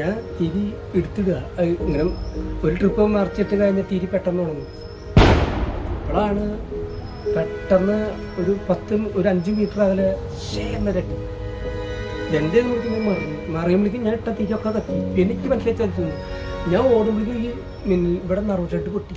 ഞാൻ തിരി എടുത്തിടുക. ഇങ്ങനെ ഒരു ട്രിപ്പ് മറിച്ചിട്ട് കഴിഞ്ഞ തിരി പെട്ടെന്ന് തുടങ്ങും. അപ്പോഴാണ് പെട്ടെന്ന് ഒരു 5 മീറ്റർ അകലെ എന്നരട്ടി എന്റെ നോക്കി ഞാൻ മറിയുമ്പോഴേക്കും ഞാൻ ഇട്ട തിരിയൊക്കെ തട്ടി. എനിക്ക് മനസ്സിലായി ഞാൻ ഓടുമ്പോഴേക്കും ഈ മിന്നിൽ ഇവിടെ നറുചട്ട് പൊട്ടി.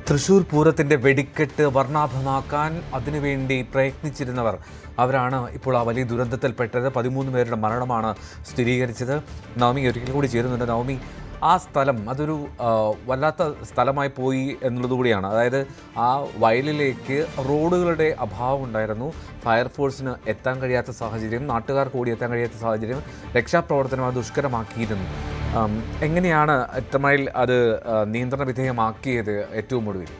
തൃശൂർ പൂരത്തിൻ്റെ വെടിക്കെട്ട് വർണ്ണാഭമാക്കാൻ അതിനുവേണ്ടി പ്രയത്നിച്ചിരുന്നവർ അവരാണ് ഇപ്പോൾ ആ വലിയ ദുരന്തത്തിൽപ്പെട്ടത്. 13 പേരുടെ മരണമാണ് സ്ഥിരീകരിച്ചത്. നവമി ഒരിക്കൽ കൂടി ചേരുന്നുണ്ട്. നവമി, ആ സ്ഥലം അതൊരു വല്ലാത്ത സ്ഥലമായി പോയി എന്നുള്ളതുകൂടിയാണ്. അതായത് ആ വയലിലേക്ക് റോഡുകളുടെ അഭാവം ഉണ്ടായിരുന്നു, ഫയർഫോഴ്സിന് എത്താൻ കഴിയാത്ത സാഹചര്യം, നാട്ടുകാർക്ക് കൂടി എത്താൻ കഴിയാത്ത സാഹചര്യം, രക്ഷാപ്രവർത്തനം അത് ദുഷ്കരമാക്കിയിരുന്നു. എങ്ങനെയാണ് എത്രമൈൽ അത് നിയന്ത്രണ വിധേയമാക്കിയത് ഏറ്റവും ഒടുവിൽ?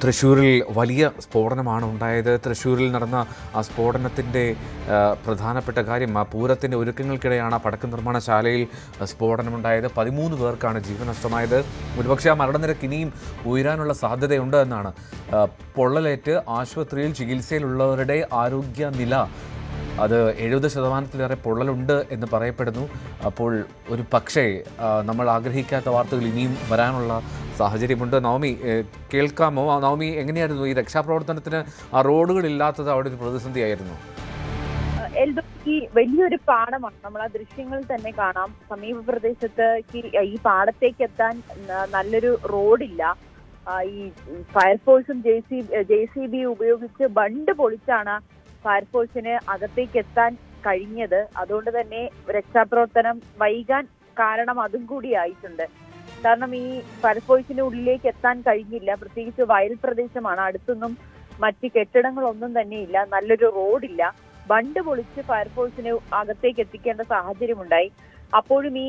തൃശ്ശൂരിൽ വലിയ സ്ഫോടനമാണ് ഉണ്ടായത്. തൃശ്ശൂരിൽ നടന്ന ആ സ്ഫോടനത്തിൻ്റെ പ്രധാനപ്പെട്ട കാര്യം, ആ പൂരത്തിൻ്റെ ഒരുക്കങ്ങൾക്കിടെയാണ് ആ പടക്ക നിർമ്മാണശാലയിൽ സ്ഫോടനമുണ്ടായത്. 13 പേർക്കാണ് ജീവൻ നഷ്ടമായത്. ഒരുപക്ഷെ ആ മരണനിരക്ക് ഇനിയും ഉയരാനുള്ള സാധ്യതയുണ്ട് എന്നാണ്. പൊള്ളലേറ്റ് ആശുപത്രിയിൽ ചികിത്സയിലുള്ളവരുടെ ആരോഗ്യനില അത് 70% പൊള്ളലുണ്ട് എന്ന് പറയപ്പെടുന്നു. അപ്പോൾ ഒരു പക്ഷേ നമ്മൾ ആഗ്രഹിക്കാത്ത വാർത്തകൾ ഇനിയും വരാനുള്ള സാഹചര്യമുണ്ട്. നവമി, കേൾക്കാമോ? നവമി, എങ്ങനെയായിരുന്നു ഈ രക്ഷാപ്രവർത്തനത്തിന് ആ റോഡുകളില്ലാത്തത് അവിടെ ഒരു പ്രതിസന്ധിയായിരുന്നു? ഈ വലിയൊരു പാടമാണ്, നമ്മൾ ആ ദൃശ്യങ്ങളിൽ തന്നെ കാണാം. സമീപ പ്രദേശത്ത് ഈ പാടത്തേക്ക് എത്താൻ നല്ലൊരു റോഡില്ല. ഈ ഫയർഫോഴ്സും JCB ഉപയോഗിച്ച് ബണ്ട് പൊളിച്ചാണ് ഫയർഫോഴ്സിന് അകത്തേക്ക് എത്താൻ കഴിഞ്ഞത്. അതുകൊണ്ട് തന്നെ രക്ഷാപ്രവർത്തനം വൈകാൻ കാരണം അതും കൂടി ആയിട്ടുണ്ട്. കാരണം ഈ ഫയർഫോഴ്സിന് ഉള്ളിലേക്ക് എത്താൻ കഴിഞ്ഞില്ല. പ്രത്യേകിച്ച് വയൽ പ്രദേശമാണ്, അടുത്തൊന്നും മറ്റ് കെട്ടിടങ്ങളൊന്നും തന്നെ ഇല്ല, നല്ലൊരു റോഡില്ല. ബണ്ട് പൊളിച്ച് ഫയർഫോഴ്സിന് അകത്തേക്ക് എത്തിക്കേണ്ട സാഹചര്യമുണ്ടായി. അപ്പോഴും ഈ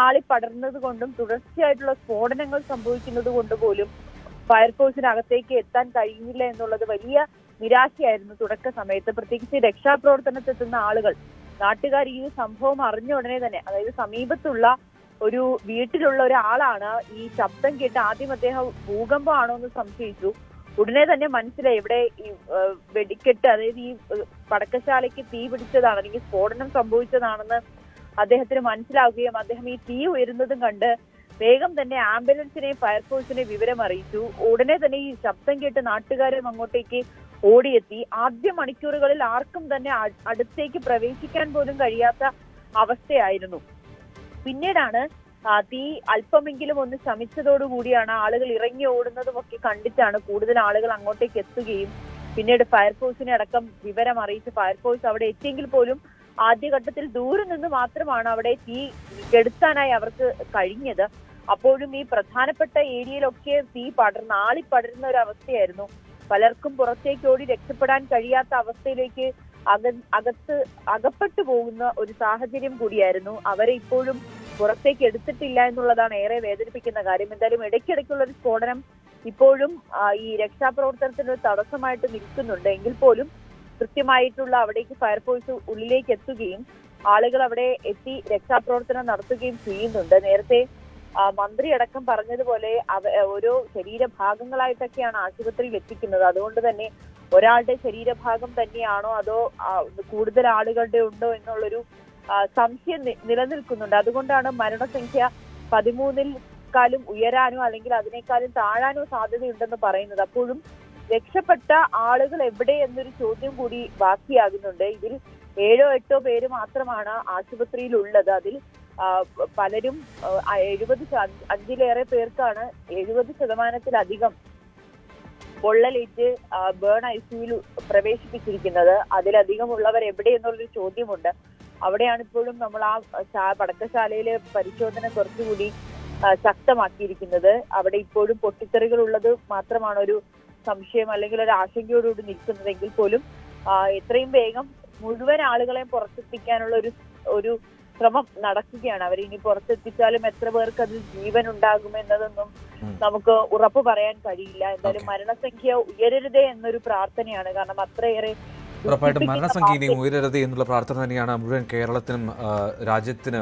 ആളി പടർന്നത് കൊണ്ടും തുടർച്ചയായിട്ടുള്ള സ്ഫോടനങ്ങൾ സംഭവിക്കുന്നത് കൊണ്ട് പോലും ഫയർഫോഴ്സിന് അകത്തേക്ക് എത്താൻ കഴിഞ്ഞില്ല എന്നുള്ളത് വലിയ നിരാശയായിരുന്നു തുടക്ക സമയത്ത്. പ്രത്യേകിച്ച് രക്ഷാപ്രവർത്തനത്തെത്തുന്ന ആളുകൾ, നാട്ടുകാർ ഈ സംഭവം അറിഞ്ഞ ഉടനെ തന്നെ, അതായത് സമീപത്തുള്ള ഒരു വീട്ടിലുള്ള ഒരാളാണ് ഈ ശബ്ദം കേട്ട് ആദ്യം അദ്ദേഹം ഭൂകമ്പമാണോ എന്ന് സംശയിച്ചു. ഉടനെ തന്നെ മനസ്സിലായി ഇവിടെ ഈ വെടിക്കെട്ട്, അതായത് ഈ പടക്കശാലയ്ക്ക് തീ പിടിച്ചതാണ് അല്ലെങ്കിൽ സ്ഫോടനം സംഭവിച്ചതാണെന്ന് അദ്ദേഹത്തിന് മനസ്സിലാവുകയും അദ്ദേഹം ഈ തീ ഉയരുന്നതും കണ്ട് വേഗം തന്നെ ആംബുലൻസിനെയും ഫയർഫോഴ്സിനെ വിവരം അറിയിച്ചു. ഉടനെ തന്നെ ഈ ശബ്ദം കേട്ട് നാട്ടുകാരും അങ്ങോട്ടേക്ക് ഓടിയെത്തി. ആദ്യ മണിക്കൂറുകളിൽ ആർക്കും തന്നെ അടുത്തേക്ക് പ്രവേശിക്കാൻ പോലും കഴിയാത്ത അവസ്ഥയായിരുന്നു. പിന്നീടാണ് തീ അല്പമെങ്കിലും ഒന്ന് ശമിച്ചതോടുകൂടിയാണ് ആളുകൾ ഇറങ്ങി ഓടുന്നതും ഒക്കെ കണ്ടിട്ടാണ് കൂടുതൽ ആളുകൾ അങ്ങോട്ടേക്ക് എത്തുകയും പിന്നീട് ഫയർഫോഴ്സിനെ അടക്കം വിവരം അറിയിച്ച് ഫയർഫോഴ്സ് അവിടെ എത്തിയെങ്കിൽ പോലും ആദ്യഘട്ടത്തിൽ ദൂരെ നിന്ന് മാത്രമാണ് അവിടെ തീ കെടുത്താനായി അവർക്ക് കഴിഞ്ഞത്. അപ്പോഴും ഈ പ്രധാനപ്പെട്ട ഏരിയയിലൊക്കെ തീ ആളിപ്പടരുന്ന ഒരു അവസ്ഥയായിരുന്നു. പലർക്കും പുറത്തേക്ക് ഓടി രക്ഷപ്പെടാൻ കഴിയാത്ത അവസ്ഥയിലേക്ക് അകപ്പെട്ടു പോകുന്ന ഒരു സാഹചര്യം കൂടിയായിരുന്നു. അവരെ ഇപ്പോഴും പുറത്തേക്ക് എടുത്തിട്ടില്ല എന്നുള്ളതാണ് ഏറെ വേദനിപ്പിക്കുന്ന കാര്യം. എന്തായാലും ഇടയ്ക്കിടയ്ക്കുള്ള ഒരു സ്ഫോടനം ഇപ്പോഴും ഈ രക്ഷാപ്രവർത്തനത്തിന് ഒരു തടസ്സമായിട്ട് നിൽക്കുന്നുണ്ട്. എങ്കിൽ പോലും കൃത്യമായിട്ടുള്ള അവിടേക്ക് ഫയർഫോഴ്സ് ഉള്ളിലേക്ക് എത്തുകയും ആളുകൾ അവിടെ എത്തി രക്ഷാപ്രവർത്തനം നടത്തുകയും ചെയ്യുന്നുണ്ട്. നേരത്തെ മന്ത്രി അടക്കം പറഞ്ഞതുപോലെ ഓരോ ശരീരഭാഗങ്ങളായിട്ടൊക്കെയാണ് ആശുപത്രിയിൽ എത്തിക്കുന്നത്. അതുകൊണ്ട് തന്നെ ഒരാളുടെ ശരീരഭാഗം തന്നെയാണോ അതോ കൂടുതൽ ആളുകളുടെ ഉണ്ടോ എന്നുള്ളൊരു സംശയം നിലനിൽക്കുന്നുണ്ട്. അതുകൊണ്ടാണ് മരണസംഖ്യ 13-ക്കാലും ഉയരാനോ അല്ലെങ്കിൽ അതിനേക്കാളും താഴാനോ സാധ്യതയുണ്ടെന്ന് പറയുന്നത്. അപ്പോഴും രക്ഷപ്പെട്ട ആളുകൾ എവിടെ എന്നൊരു ചോദ്യം കൂടി ബാക്കിയാകുന്നുണ്ട്. ഇതിൽ 7-8 പേര് മാത്രമാണ് ആശുപത്രിയിൽ ഉള്ളത്. അതിൽ പലരും 75-ലേറെ പേർക്കാണ് 70%-ലധികം പൊള്ളലേറ്റ് ബേൺ ICUവിൽ പ്രവേശിപ്പിച്ചിരിക്കുന്നത്. അതിലധികം ഉള്ളവർ എവിടെ എന്നുള്ളൊരു ചോദ്യമുണ്ട്. അവിടെയാണ് ഇപ്പോഴും നമ്മൾ ആ പടക്കശാലയിലെ പരിശോധന കുറച്ചുകൂടി ശക്തമാക്കിയിരിക്കുന്നത്. അവിടെ ഇപ്പോഴും പൊട്ടിത്തെറികൾ ഉള്ളത് മാത്രമാണ് ഒരു സംശയം അല്ലെങ്കിൽ ഒരു ആശങ്കയോടുകൂടി നിൽക്കുന്നതെങ്കിൽ പോലും എത്രയും വേഗം മുഴുവൻ ആളുകളെയും പുറത്തെത്തിക്കാനുള്ള ഒരു ശ്രമം നടക്കുകയാണ്. അവരിനി പുറത്തെത്തിച്ചാലും എത്ര പേർക്ക് അതിൽ ജീവൻ ഉണ്ടാകുമെന്നതൊന്നും നമുക്ക് ഉറപ്പ് പറയാൻ കഴിയില്ല. എന്തായാലും മരണസംഖ്യ ഉയരരുതേ എന്നൊരു പ്രാർത്ഥനയാണ്. കാരണം അത്രയേറെ ഉറപ്പായിട്ടും മരണസംഖ്യ ഇനി ഉയരരുത് എന്നുള്ള പ്രാർത്ഥന തന്നെയാണ് മുഴുവൻ കേരളത്തിനും രാജ്യത്തിന്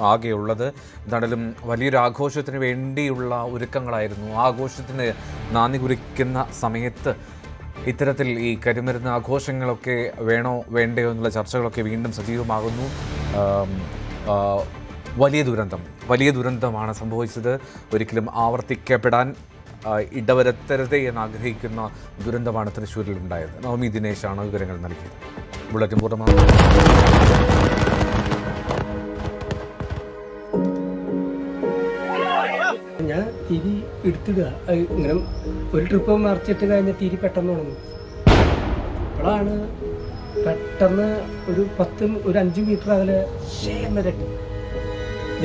ആകെയുള്ളത്. എന്തായാലും വലിയൊരു ആഘോഷത്തിന് വേണ്ടിയുള്ള ഒരുക്കങ്ങളായിരുന്നു. ആ ആഘോഷത്തിന് നാന്ദി കുറിക്കുന്ന സമയത്ത് ഇത്തരത്തിൽ ഈ കരിമരുന്ന് ആഘോഷങ്ങളൊക്കെ വേണോ വേണ്ടയോ എന്നുള്ള ചർച്ചകളൊക്കെ വീണ്ടും സജീവമാകുന്നു. വലിയ ദുരന്തമാണ് സംഭവിച്ചത്. ഒരിക്കലും ആവർത്തിക്കപ്പെടാൻ ഇടവരുത്തരുതേ എന്നാഗ്രഹിക്കുന്ന ദുരന്തമാണ് തൃശ്ശൂരിൽ ഉണ്ടായത്. നവമി ദിനേശാണ് വിവരങ്ങൾ നൽകിയത്. ബുള്ളറ്റിൻ പൂർണ്ണമാണ്. ഞാൻ തിരി എടുത്തിടുക, ഇങ്ങനെ ഒരു ട്രിപ്പ് മറിച്ചിട്ട് കഴിഞ്ഞ തിരി പെട്ടെന്ന് തുടങ്ങും. അപ്പോഴാണ് പെട്ടെന്ന് ഒരു 5 മീറ്റർ അകലെ എന്നരട്ടി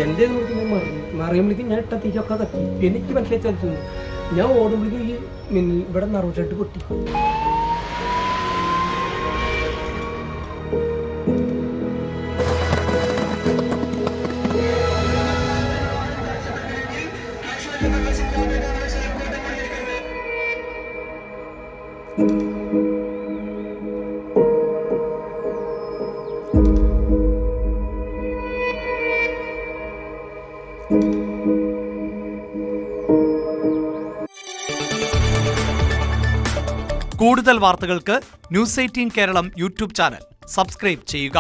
എന്റെ നോക്കി ഞാൻ മറിയുമ്പോഴേക്കും ഞാൻ ഇട്ട തിരിയൊക്കെ തട്ടി. എനിക്ക് മനസ്സിലായി ചലിച്ചു. ഞാൻ ഓടുമ്പോഴേക്കും ഈ ഇവിടെ നറുചെട്ട് പൊട്ടി. കൂടുതൽ വാർത്തകൾക്ക് News 18 Keralam YouTube channel subscribe ചെയ്യുക.